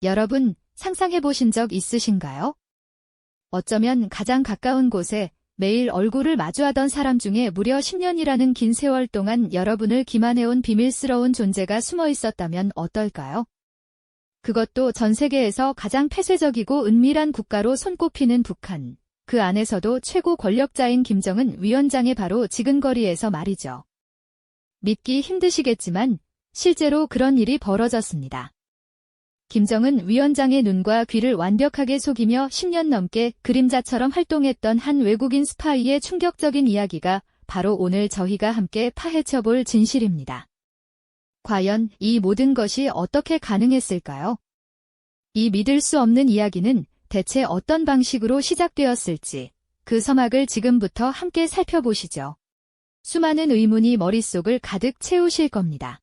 여러분, 상상해 보신 적 있으신가요? 어쩌면 가장 가까운 곳에 매일 얼굴을 마주하던 사람 중에 무려 10년이라는 긴 세월 동안 여러분을 기만해온 비밀스러운 존재가 숨어 있었다면 어떨까요? 그것도 전 세계에서 가장 폐쇄적이고 은밀한 국가로 손꼽히는 북한. 그 안에서도 최고 권력자인 김정은 위원장의 바로 지근거리에서 말이죠. 믿기 힘드시겠지만 실제로 그런 일이 벌어졌습니다. 김정은 위원장의 눈과 귀를 완벽하게 속이며 10년 넘게 그림자처럼 활동했던 한 외국인 스파이의 충격적인 이야기가 바로 오늘 저희가 함께 파헤쳐볼 진실입니다. 과연 이 모든 것이 어떻게 가능했을까요? 이 믿을 수 없는 이야기는 대체 어떤 방식으로 시작되었을지 그 서막을 지금부터 함께 살펴보시죠. 수많은 의문이 머릿속을 가득 채우실 겁니다.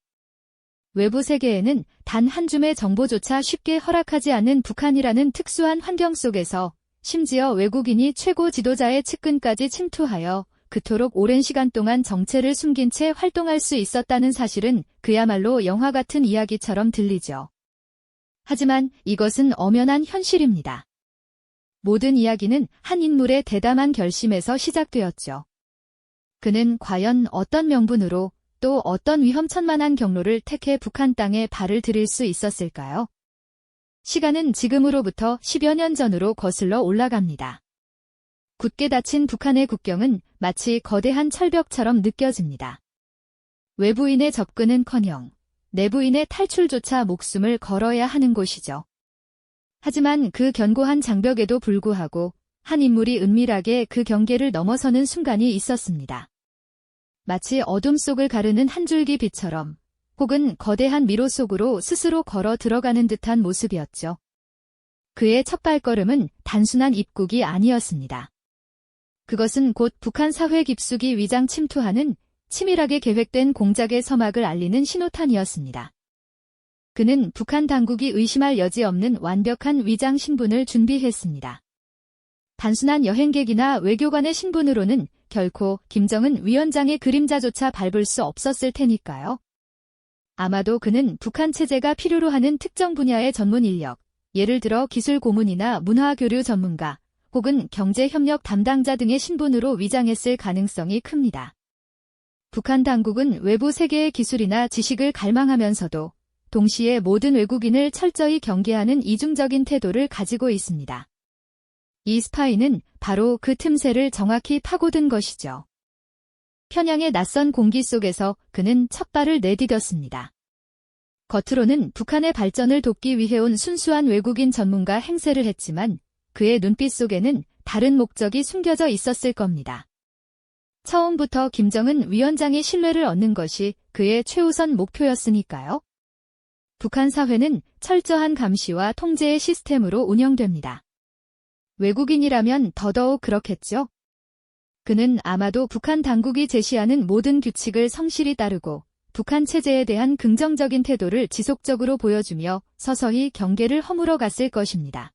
외부 세계에는 단 한 줌의 정보조차 쉽게 허락하지 않는 북한이라는 특수한 환경 속에서 심지어 외국인이 최고 지도자의 측근까지 침투하여 그토록 오랜 시간 동안 정체를 숨긴 채 활동할 수 있었다는 사실은 그야말로 영화 같은 이야기처럼 들리죠. 하지만 이것은 엄연한 현실입니다. 모든 이야기는 한 인물의 대담한 결심에서 시작되었죠. 그는 과연 어떤 명분으로 또 어떤 위험천만한 경로를 택해 북한 땅에 발을 들일 수 있었을까요? 시간은 지금으로부터 10여 년 전으로 거슬러 올라갑니다. 굳게 닫힌 북한의 국경은 마치 거대한 철벽처럼 느껴집니다. 외부인의 접근은커녕 내부인의 탈출조차 목숨을 걸어야 하는 곳이죠. 하지만 그 견고한 장벽에도 불구하고 한 인물이 은밀하게 그 경계를 넘어서는 순간이 있었습니다. 마치 어둠 속을 가르는 한 줄기 빛처럼 혹은 거대한 미로 속으로 스스로 걸어 들어가는 듯한 모습이었죠. 그의 첫 발걸음은 단순한 입국이 아니었습니다. 그것은 곧 북한 사회 깊숙이 위장 침투하는 치밀하게 계획된 공작의 서막을 알리는 신호탄이었습니다. 그는 북한 당국이 의심할 여지 없는 완벽한 위장 신분을 준비했습니다. 단순한 여행객이나 외교관의 신분으로는 결코 김정은 위원장의 그림자조차 밟을 수 없었을 테니까요. 아마도 그는 북한 체제가 필요로 하는 특정 분야의 전문 인력, 예를 들어 기술 고문이나 문화교류 전문가, 혹은 경제협력 담당자 등의 신분으로 위장했을 가능성이 큽니다. 북한 당국은 외부 세계의 기술이나 지식을 갈망하면서도 동시에 모든 외국인을 철저히 경계하는 이중적인 태도를 가지고 있습니다. 이 스파이는 바로 그 틈새를 정확히 파고든 것이죠. 편향의 낯선 공기 속에서 그는 첫 발을 내디뎠습니다. 겉으로는 북한의 발전을 돕기 위해 온 순수한 외국인 전문가 행세를 했지만 그의 눈빛 속에는 다른 목적이 숨겨져 있었을 겁니다. 처음부터 김정은 위원장의 신뢰를 얻는 것이 그의 최우선 목표였으니까요. 북한 사회는 철저한 감시와 통제의 시스템으로 운영됩니다. 외국인이라면 더더욱 그렇겠죠. 그는 아마도 북한 당국이 제시하는 모든 규칙을 성실히 따르고 북한 체제에 대한 긍정적인 태도를 지속적으로 보여주며 서서히 경계를 허물어 갔을 것입니다.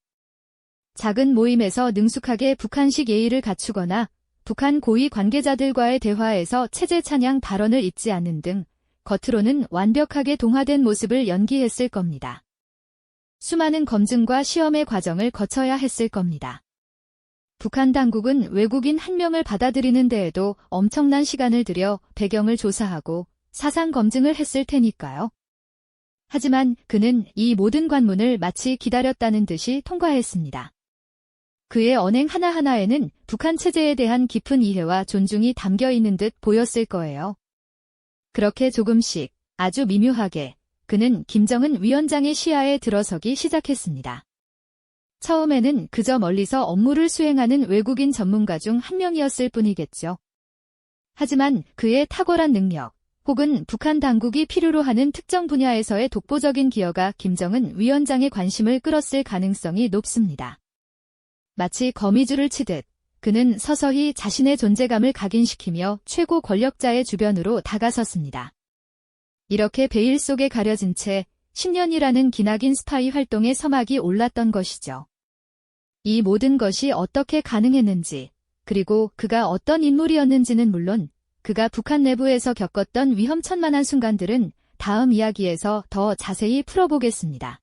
작은 모임에서 능숙하게 북한식 예의를 갖추거나 북한 고위 관계자들과의 대화에서 체제 찬양 발언을 잊지 않는 등 겉으로는 완벽하게 동화된 모습을 연기했을 겁니다. 수많은 검증과 시험의 과정을 거쳐야 했을 겁니다. 북한 당국은 외국인 한 명을 받아들이는 데에도 엄청난 시간을 들여 배경을 조사하고 사상 검증을 했을 테니까요. 하지만 그는 이 모든 관문을 마치 기다렸다는 듯이 통과했습니다. 그의 언행 하나하나에는 북한 체제에 대한 깊은 이해와 존중이 담겨 있는 듯 보였을 거예요. 그렇게 조금씩, 아주 미묘하게 그는 김정은 위원장의 시야에 들어서기 시작했습니다. 처음에는 그저 멀리서 업무를 수행하는 외국인 전문가 중 한 명이었을 뿐이겠죠. 하지만 그의 탁월한 능력, 혹은 북한 당국이 필요로 하는 특정 분야에서의 독보적인 기여가 김정은 위원장의 관심을 끌었을 가능성이 높습니다. 마치 거미줄을 치듯 그는 서서히 자신의 존재감을 각인시키며 최고 권력자의 주변으로 다가섰습니다. 이렇게 베일 속에 가려진 채 10년이라는 기나긴 스파이 활동의 서막이 올랐던 것이죠. 이 모든 것이 어떻게 가능했는지, 그리고 그가 어떤 인물이었는지는 물론 그가 북한 내부에서 겪었던 위험천만한 순간들은 다음 이야기에서 더 자세히 풀어보겠습니다.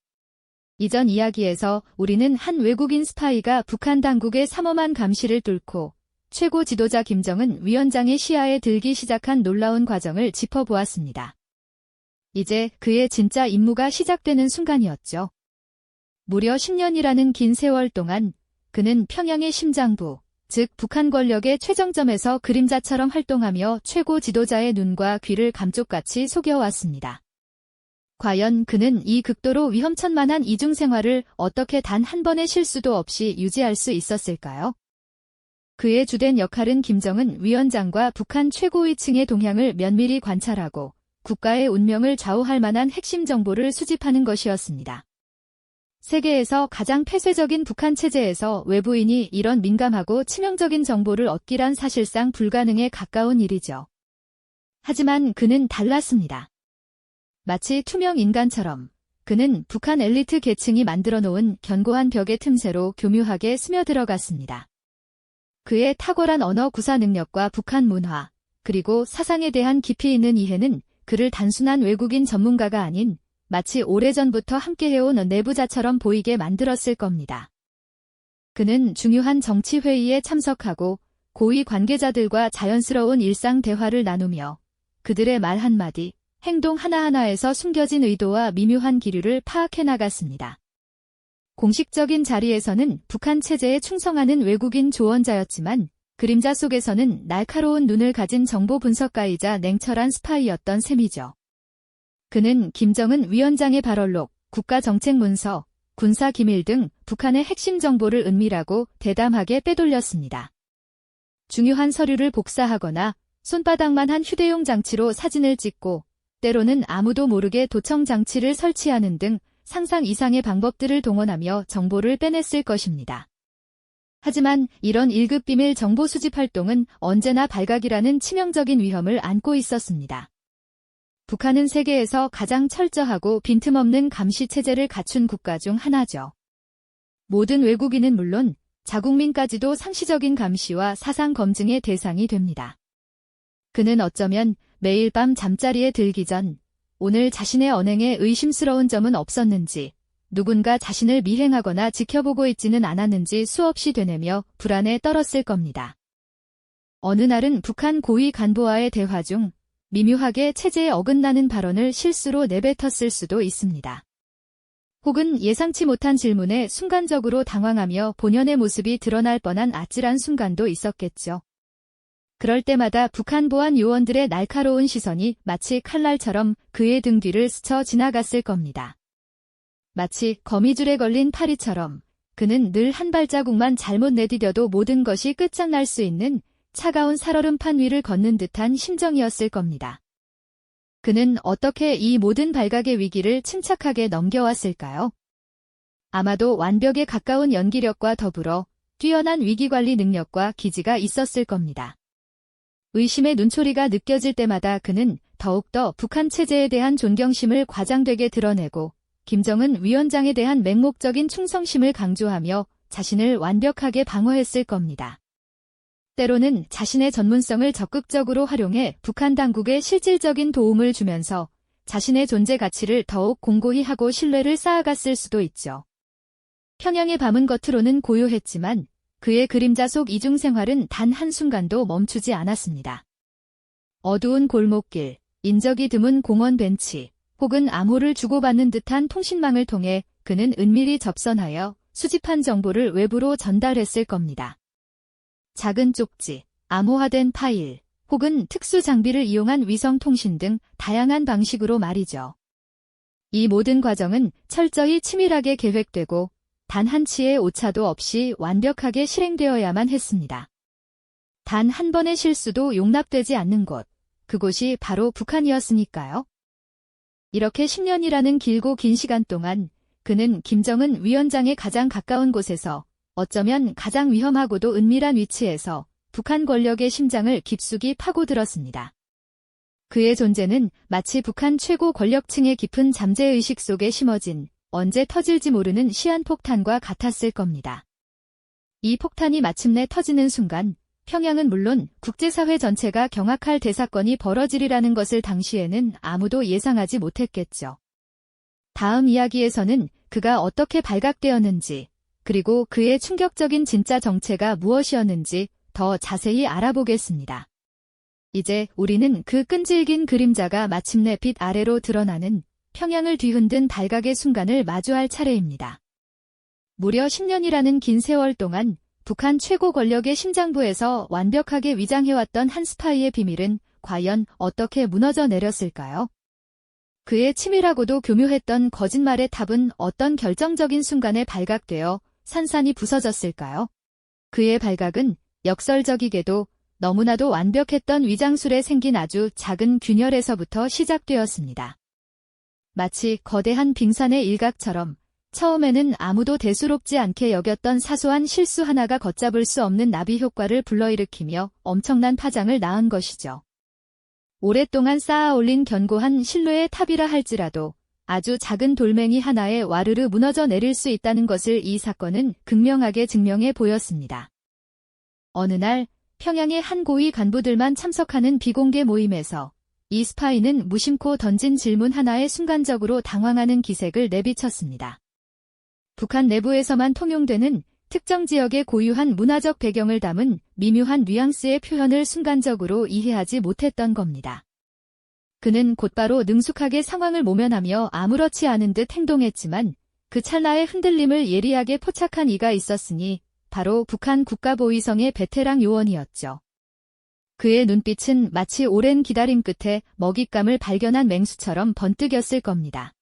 이전 이야기에서 우리는 한 외국인 스파이가 북한 당국의 삼엄한 감시를 뚫고 최고 지도자 김정은 위원장의 시야에 들기 시작한 놀라운 과정을 짚어보았습니다. 이제 그의 진짜 임무가 시작되는 순간이었죠. 무려 10년이라는 긴 세월 동안 그는 평양의 심장부, 즉 북한 권력의 최정점에서 그림자처럼 활동하며 최고 지도자의 눈과 귀를 감쪽같이 속여왔습니다. 과연 그는 이 극도로 위험천만한 이중 생활을 어떻게 단 한 번의 실수도 없이 유지할 수 있었을까요? 그의 주된 역할은 김정은 위원장과 북한 최고위층의 동향을 면밀히 관찰하고 국가의 운명을 좌우할 만한 핵심 정보를 수집하는 것이었습니다. 세계에서 가장 폐쇄적인 북한 체제에서 외부인이 이런 민감하고 치명적인 정보를 얻기란 사실상 불가능에 가까운 일이죠. 하지만 그는 달랐습니다. 마치 투명 인간처럼 그는 북한 엘리트 계층이 만들어 놓은 견고한 벽의 틈새로 교묘하게 스며들어갔습니다. 그의 탁월한 언어 구사 능력과 북한 문화, 그리고 사상에 대한 깊이 있는 이해는 그를 단순한 외국인 전문가가 아닌 마치 오래전부터 함께해온 내부자처럼 보이게 만들었을 겁니다. 그는 중요한 정치회의에 참석하고 고위 관계자들과 자연스러운 일상 대화를 나누며 그들의 말 한마디, 행동 하나하나에서 숨겨진 의도와 미묘한 기류를 파악해 나갔습니다. 공식적인 자리에서는 북한 체제에 충성하는 외국인 조언자였지만 그림자 속에서는 날카로운 눈을 가진 정보 분석가이자 냉철한 스파이였던 셈이죠. 그는 김정은 위원장의 발언록, 국가정책 문서, 군사 기밀 등 북한의 핵심 정보를 은밀하고 대담하게 빼돌렸습니다. 중요한 서류를 복사하거나 손바닥만 한 휴대용 장치로 사진을 찍고 때로는 아무도 모르게 도청 장치를 설치하는 등 상상 이상의 방법들을 동원하며 정보를 빼냈을 것입니다. 하지만 이런 1급 비밀 정보 수집 활동은 언제나 발각이라는 치명적인 위험을 안고 있었습니다. 북한은 세계에서 가장 철저하고 빈틈없는 감시 체제를 갖춘 국가 중 하나죠. 모든 외국인은 물론 자국민까지도 상시적인 감시와 사상 검증의 대상이 됩니다. 그는 어쩌면 매일 밤 잠자리에 들기 전 오늘 자신의 언행에 의심스러운 점은 없었는지, 누군가 자신을 미행하거나 지켜보고 있지는 않았는지 수없이 되뇌며 불안에 떨었을 겁니다. 어느 날은 북한 고위 간부와의 대화 중 미묘하게 체제에 어긋나는 발언을 실수로 내뱉었을 수도 있습니다. 혹은 예상치 못한 질문에 순간적으로 당황하며 본연의 모습이 드러날 뻔한 아찔한 순간도 있었겠죠. 그럴 때마다 북한 보안 요원들의 날카로운 시선이 마치 칼날처럼 그의 등 뒤를 스쳐 지나갔을 겁니다. 마치 거미줄에 걸린 파리처럼 그는 늘 한 발자국만 잘못 내디뎌도 모든 것이 끝장날 수 있는 차가운 살얼음판 위를 걷는 듯한 심정이었을 겁니다. 그는 어떻게 이 모든 발각의 위기를 침착하게 넘겨왔을까요? 아마도 완벽에 가까운 연기력과 더불어 뛰어난 위기관리 능력과 기지가 있었을 겁니다. 의심의 눈초리가 느껴질 때마다 그는 더욱더 북한 체제에 대한 존경심을 과장되게 드러내고 김정은 위원장에 대한 맹목적인 충성심을 강조하며 자신을 완벽하게 방어했을 겁니다. 때로는 자신의 전문성을 적극적으로 활용해 북한 당국에 실질적인 도움을 주면서 자신의 존재 가치를 더욱 공고히 하고 신뢰를 쌓아갔을 수도 있죠. 평양의 밤은 겉으로는 고요했지만 그의 그림자 속 이중 생활은 단 한순간도 멈추지 않았습니다. 어두운 골목길, 인적이 드문 공원 벤치, 혹은 암호를 주고받는 듯한 통신망을 통해 그는 은밀히 접선하여 수집한 정보를 외부로 전달했을 겁니다. 작은 쪽지, 암호화된 파일, 혹은 특수 장비를 이용한 위성 통신 등 다양한 방식으로 말이죠. 이 모든 과정은 철저히 치밀하게 계획되고 단 한치의 오차도 없이 완벽하게 실행되어야만 했습니다. 단 한 번의 실수도 용납되지 않는 곳, 그곳이 바로 북한이었으니까요. 이렇게 10년이라는 길고 긴 시간 동안 그는 김정은 위원장의 가장 가까운 곳에서 어쩌면 가장 위험하고도 은밀한 위치에서 북한 권력의 심장을 깊숙이 파고들었습니다. 그의 존재는 마치 북한 최고 권력층의 깊은 잠재의식 속에 심어진 언제 터질지 모르는 시한폭탄과 같았을 겁니다. 이 폭탄이 마침내 터지는 순간 평양은 물론 국제사회 전체가 경악할 대사건이 벌어지리라는 것을 당시에는 아무도 예상하지 못했겠죠. 다음 이야기에서는 그가 어떻게 발각되었는지, 그리고 그의 충격적인 진짜 정체가 무엇이었는지 더 자세히 알아보겠습니다. 이제 우리는 그 끈질긴 그림자가 마침내 빛 아래로 드러나는 평양을 뒤흔든 발각의 순간을 마주할 차례입니다. 무려 10년이라는 긴 세월 동안 북한 최고 권력의 심장부에서 완벽하게 위장해왔던 한 스파이의 비밀은 과연 어떻게 무너져 내렸을까요? 그의 치밀하고도 교묘했던 거짓말의 탑은 어떤 결정적인 순간에 발각되어 산산이 부서졌을까요? 그의 발각은 역설적이게도 너무나도 완벽했던 위장술에 생긴 아주 작은 균열에서부터 시작되었습니다. 마치 거대한 빙산의 일각처럼 처음에는 아무도 대수롭지 않게 여겼던 사소한 실수 하나가 걷잡을 수 없는 나비 효과를 불러일으키며 엄청난 파장을 낳은 것이죠. 오랫동안 쌓아올린 견고한 신뢰의 탑이라 할지라도 아주 작은 돌멩이 하나에 와르르 무너져 내릴 수 있다는 것을 이 사건은 극명하게 증명해 보였습니다. 어느 날 평양의 한 고위 간부들만 참석하는 비공개 모임에서 이 스파이는 무심코 던진 질문 하나에 순간적으로 당황하는 기색을 내비쳤습니다. 북한 내부에서만 통용되는 특정 지역의 고유한 문화적 배경을 담은 미묘한 뉘앙스의 표현을 순간적으로 이해하지 못했던 겁니다. 그는 곧바로 능숙하게 상황을 모면하며 아무렇지 않은 듯 행동했지만 그 찰나의 흔들림을 예리하게 포착한 이가 있었으니 바로 북한 국가보위성의 베테랑 요원이었죠. 그의 눈빛은 마치 오랜 기다림 끝에 먹잇감을 발견한 맹수처럼 번뜩였을 겁니다.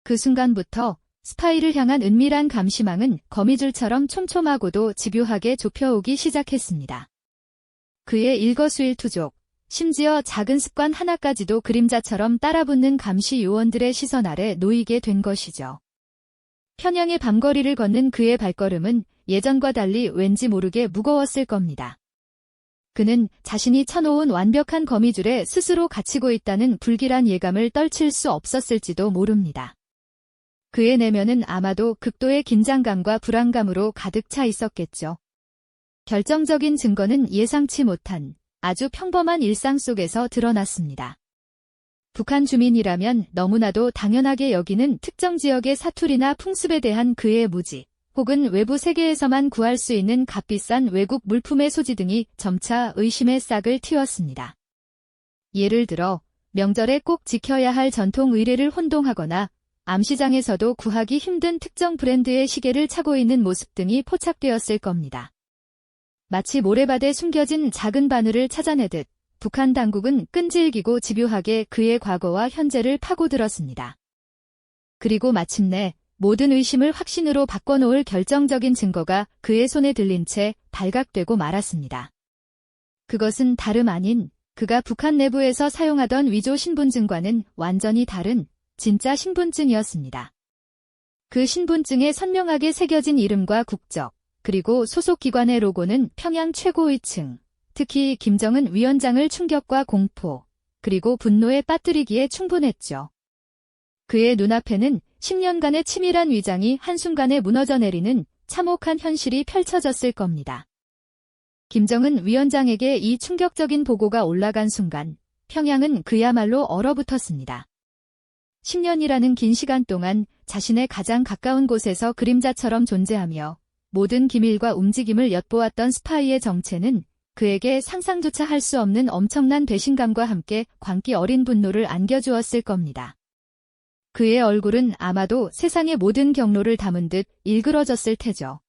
그 순간부터 스파이를 향한 은밀한 감시망은 거미줄처럼 촘촘하고도 집요하게 좁혀오기 시작했습니다. 그의 일거수일투족, 심지어 작은 습관 하나까지도 그림자처럼 따라붙는 감시 요원들의 시선 아래 놓이게 된 것이죠. 평양의 밤거리를 걷는 그의 발걸음은 예전과 달리 왠지 모르게 무거웠을 겁니다. 그는 자신이 쳐놓은 완벽한 거미줄에 스스로 갇히고 있다는 불길한 예감을 떨칠 수 없었을지도 모릅니다. 그의 내면은 아마도 극도의 긴장감과 불안감으로 가득 차 있었겠죠. 결정적인 증거는 예상치 못한 아주 평범한 일상 속에서 드러났습니다. 북한 주민이라면 너무나도 당연하게 여기는 특정 지역의 사투리나 풍습에 대한 그의 무지, 혹은 외부 세계에서만 구할 수 있는 값비싼 외국 물품의 소지 등이 점차 의심의 싹을 틔웠습니다. 예를 들어 명절에 꼭 지켜야 할 전통 의례를 혼동하거나 암시장에서도 구하기 힘든 특정 브랜드의 시계를 차고 있는 모습 등이 포착되었을 겁니다. 마치 모래밭에 숨겨진 작은 바늘을 찾아내듯 북한 당국은 끈질기고 집요하게 그의 과거와 현재를 파고들었습니다. 그리고 마침내 모든 의심을 확신으로 바꿔놓을 결정적인 증거가 그의 손에 들린 채 발각되고 말았습니다. 그것은 다름 아닌 그가 북한 내부에서 사용하던 위조 신분증과는 완전히 다른 진짜 신분증이었습니다. 그 신분증에 선명하게 새겨진 이름과 국적, 그리고 소속 기관의 로고는 평양 최고위층, 특히 김정은 위원장을 충격과 공포, 그리고 분노에 빠뜨리기에 충분했죠. 그의 눈앞에는 10년간의 치밀한 위장이 한순간에 무너져 내리는 참혹한 현실이 펼쳐졌을 겁니다. 김정은 위원장에게 이 충격적인 보고가 올라간 순간 평양은 그야말로 얼어붙었습니다. 10년이라는 긴 시간 동안 자신의 가장 가까운 곳에서 그림자처럼 존재하며 모든 기밀과 움직임을 엿보았던 스파이의 정체는 그에게 상상조차 할 수 없는 엄청난 배신감과 함께 광기 어린 분노를 안겨주었을 겁니다. 그의 얼굴은 아마도 세상의 모든 경로를 담은 듯 일그러졌을 테죠.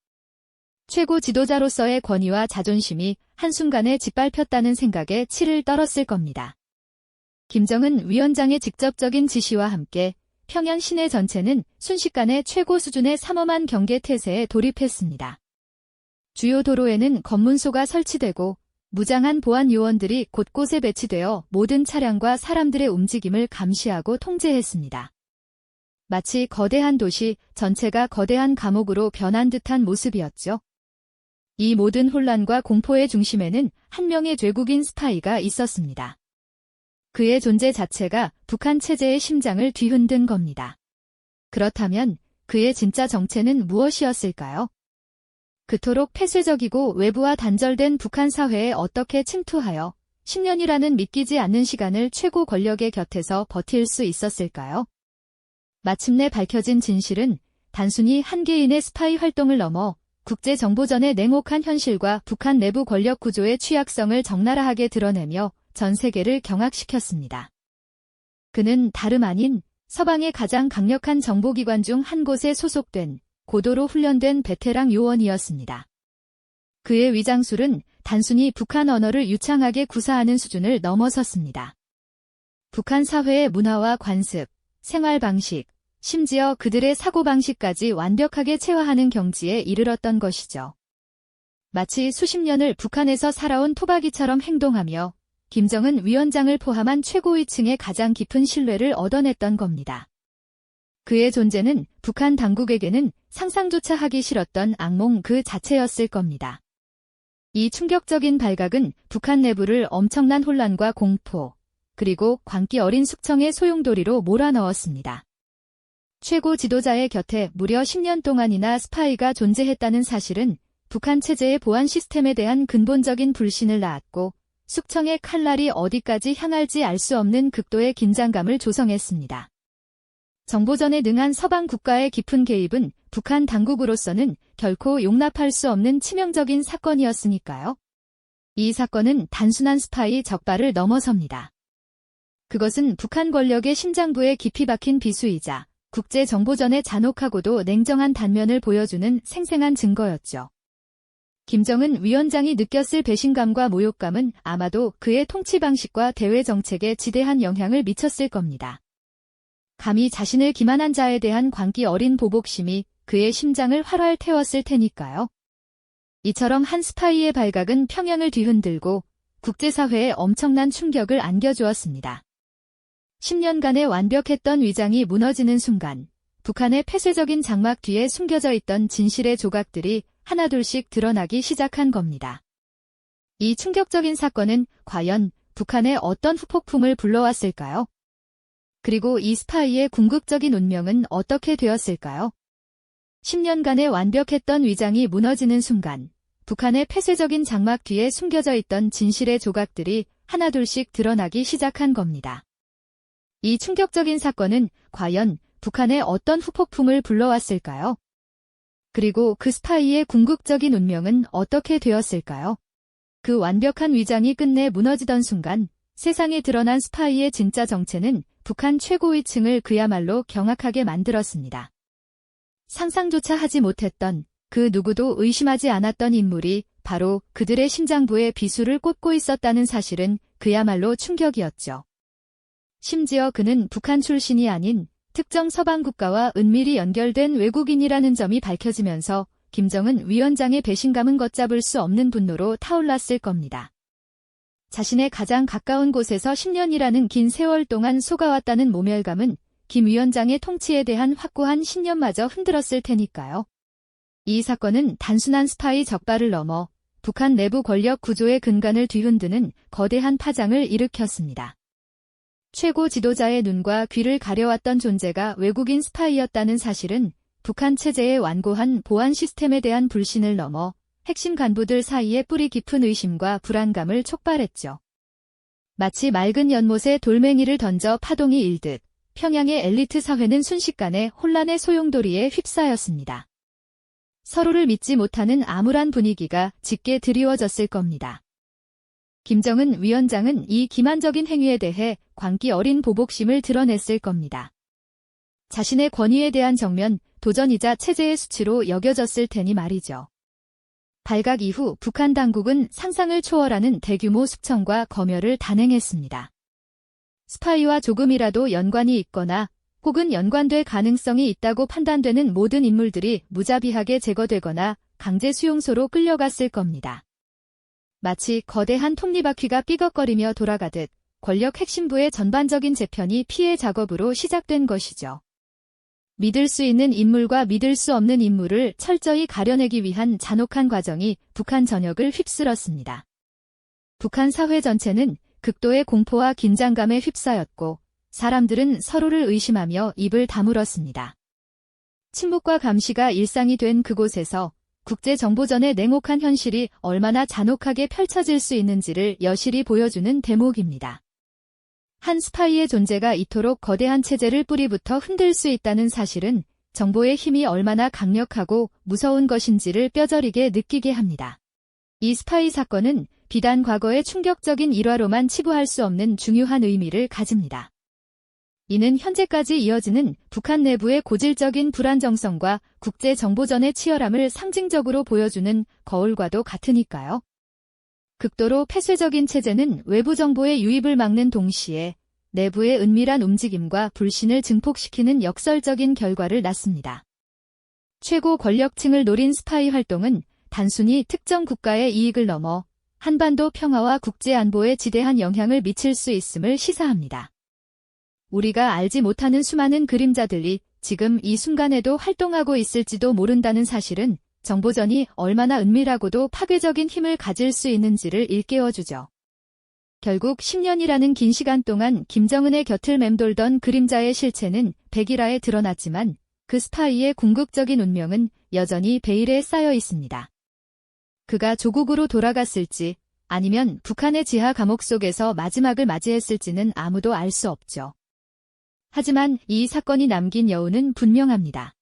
최고 지도자로서의 권위와 자존심이 한순간에 짓밟혔다는 생각에 치를 떨었을 겁니다. 김정은 위원장의 직접적인 지시와 함께 평양 시내 전체는 순식간에 최고 수준의 삼엄한 경계 태세에 돌입했습니다. 주요 도로에는 검문소가 설치되고 무장한 보안 요원들이 곳곳에 배치되어 모든 차량과 사람들의 움직임을 감시하고 통제했습니다. 마치 거대한 도시 전체가 거대한 감옥으로 변한 듯한 모습이었죠. 이 모든 혼란과 공포의 중심에는 한 명의 죄국인 스파이가 있었습니다. 그의 존재 자체가 북한 체제의 심장을 뒤흔든 겁니다. 그렇다면 그의 진짜 정체는 무엇이었을까요? 그토록 폐쇄적이고 외부와 단절된 북한 사회에 어떻게 침투하여 10년이라는 믿기지 않는 시간을 최고 권력의 곁에서 버틸 수 있었을까요? 마침내 밝혀진 진실은 단순히 한 개인의 스파이 활동을 넘어 국제정보전의 냉혹한 현실과 북한 내부 권력 구조의 취약성을 적나라하게 드러내며 전 세계를 경악시켰습니다. 그는 다름 아닌 서방의 가장 강력한 정보기관 중 한 곳에 소속된 고도로 훈련된 베테랑 요원이었습니다. 그의 위장술은 단순히 북한 언어를 유창하게 구사하는 수준을 넘어섰습니다. 북한 사회의 문화와 관습, 생활 방식, 심지어 그들의 사고방식까지 완벽하게 체화하는 경지에 이르렀던 것이죠. 마치 수십 년을 북한에서 살아온 토박이처럼 행동하며 김정은 위원장을 포함한 최고위층의 가장 깊은 신뢰를 얻어냈던 겁니다. 그의 존재는 북한 당국에게는 상상조차 하기 싫었던 악몽 그 자체였을 겁니다. 이 충격적인 발각은 북한 내부를 엄청난 혼란과 공포, 그리고 광기 어린 숙청의 소용돌이로 몰아넣었습니다. 최고 지도자의 곁에 무려 10년 동안이나 스파이가 존재했다는 사실은 북한 체제의 보안 시스템에 대한 근본적인 불신을 낳았고 숙청의 칼날이 어디까지 향할지 알 수 없는 극도의 긴장감을 조성했습니다. 정보전에 능한 서방 국가의 깊은 개입은 북한 당국으로서는 결코 용납할 수 없는 치명적인 사건이었으니까요. 이 사건은 단순한 스파이 적발을 넘어섭니다. 그것은 북한 권력의 심장부에 깊이 박힌 비수이자 국제정보전의 잔혹하고도 냉정한 단면을 보여주는 생생한 증거였죠. 김정은 위원장이 느꼈을 배신감과 모욕감은 아마도 그의 통치 방식과 대외 정책에 지대한 영향을 미쳤을 겁니다. 감히 자신을 기만한 자에 대한 광기 어린 보복심이 그의 심장을 활활 태웠을 테니까요. 이처럼 한 스파이의 발각은 평양을 뒤흔들고 국제사회에 엄청난 충격을 안겨주었습니다. 10년간의 완벽했던 위장이 무너지는 순간 북한의 폐쇄적인 장막 뒤에 숨겨져 있던 진실의 조각들이 하나둘씩 드러나기 시작한 겁니다. 이 충격적인 사건은 과연 북한에 어떤 후폭풍을 불러왔을까요? 그리고 이 스파이의 궁극적인 운명은 어떻게 되었을까요? 10년간의 완벽했던 위장이 무너지는 순간 북한의 폐쇄적인 장막 뒤에 숨겨져 있던 진실의 조각들이 하나둘씩 드러나기 시작한 겁니다. 이 충격적인 사건은 과연 북한에 어떤 후폭풍을 불러왔을까요? 그리고 그 스파이의 궁극적인 운명은 어떻게 되었을까요? 그 완벽한 위장이 끝내 무너지던 순간 세상에 드러난 스파이의 진짜 정체는 북한 최고위층을 그야말로 경악하게 만들었습니다. 상상조차 하지 못했던 그 누구도 의심하지 않았던 인물이 바로 그들의 심장부에 비수를 꽂고 있었다는 사실은 그야말로 충격이었죠. 심지어 그는 북한 출신이 아닌 특정 서방 국가와 은밀히 연결된 외국인이라는 점이 밝혀지면서 김정은 위원장의 배신감은 걷잡을 수 없는 분노로 타올랐을 겁니다. 자신의 가장 가까운 곳에서 10년이라는 긴 세월 동안 속아왔다는 모멸감은 김 위원장의 통치에 대한 확고한 신념마저 흔들었을 테니까요. 이 사건은 단순한 스파이 적발을 넘어 북한 내부 권력 구조의 근간을 뒤흔드는 거대한 파장을 일으켰습니다. 최고 지도자의 눈과 귀를 가려왔던 존재가 외국인 스파이였다는 사실은 북한 체제의 완고한 보안 시스템에 대한 불신을 넘어 핵심 간부들 사이에 뿌리 깊은 의심과 불안감을 촉발했죠. 마치 맑은 연못에 돌멩이를 던져 파동이 일듯 평양의 엘리트 사회는 순식간에 혼란의 소용돌이에 휩싸였습니다. 서로를 믿지 못하는 암울한 분위기가 짙게 드리워졌을 겁니다. 김정은 위원장은 이 기만적인 행위에 대해 광기 어린 보복심을 드러냈을 겁니다. 자신의 권위에 대한 정면 도전이자 체제의 수치로 여겨졌을 테니 말이죠. 발각 이후 북한 당국은 상상을 초월하는 대규모 숙청과 검열을 단행했습니다. 스파이와 조금이라도 연관이 있거나 혹은 연관될 가능성이 있다고 판단되는 모든 인물들이 무자비하게 제거되거나 강제 수용소로 끌려갔을 겁니다. 마치 거대한 톱니바퀴가 삐걱거리며 돌아가듯 권력 핵심부의 전반적인 재편이 피해 작업으로 시작된 것이죠. 믿을 수 있는 인물과 믿을 수 없는 인물을 철저히 가려내기 위한 잔혹한 과정이 북한 전역을 휩쓸었습니다. 북한 사회 전체는 극도의 공포와 긴장감에 휩싸였고 사람들은 서로를 의심하며 입을 다물었습니다. 침묵과 감시가 일상이 된 그곳에서 국제정보전의 냉혹한 현실이 얼마나 잔혹하게 펼쳐질 수 있는지를 여실히 보여주는 대목입니다. 한 스파이의 존재가 이토록 거대한 체제를 뿌리부터 흔들 수 있다는 사실은 정보의 힘이 얼마나 강력하고 무서운 것인지를 뼈저리게 느끼게 합니다. 이 스파이 사건은 비단 과거의 충격적인 일화로만 치부할 수 없는 중요한 의미를 가집니다. 이는 현재까지 이어지는 북한 내부의 고질적인 불안정성과 국제 정보전의 치열함을 상징적으로 보여주는 거울과도 같으니까요. 극도로 폐쇄적인 체제는 외부 정보의 유입을 막는 동시에 내부의 은밀한 움직임과 불신을 증폭시키는 역설적인 결과를 낳습니다. 최고 권력층을 노린 스파이 활동은 단순히 특정 국가의 이익을 넘어 한반도 평화와 국제 안보에 지대한 영향을 미칠 수 있음을 시사합니다. 우리가 알지 못하는 수많은 그림자들이 지금 이 순간에도 활동하고 있을지도 모른다는 사실은 정보전이 얼마나 은밀하고도 파괴적인 힘을 가질 수 있는지를 일깨워주죠. 결국 10년이라는 긴 시간 동안 김정은의 곁을 맴돌던 그림자의 실체는 백일화에 드러났지만 그 스파이의 궁극적인 운명은 여전히 베일에 쌓여 있습니다. 그가 조국으로 돌아갔을지 아니면 북한의 지하 감옥 속에서 마지막을 맞이했을지는 아무도 알 수 없죠. 하지만 이 사건이 남긴 여운은 분명합니다.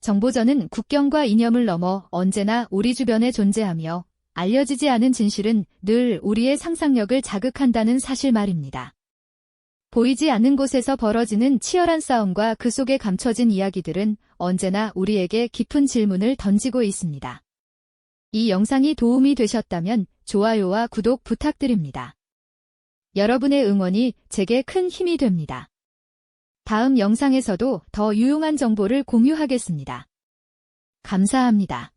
정보전은 국경과 이념을 넘어 언제나 우리 주변에 존재하며 알려지지 않은 진실은 늘 우리의 상상력을 자극한다는 사실 말입니다. 보이지 않는 곳에서 벌어지는 치열한 싸움과 그 속에 감춰진 이야기들은 언제나 우리에게 깊은 질문을 던지고 있습니다. 이 영상이 도움이 되셨다면 좋아요와 구독 부탁드립니다. 여러분의 응원이 제게 큰 힘이 됩니다. 다음 영상에서도 더 유용한 정보를 공유하겠습니다. 감사합니다.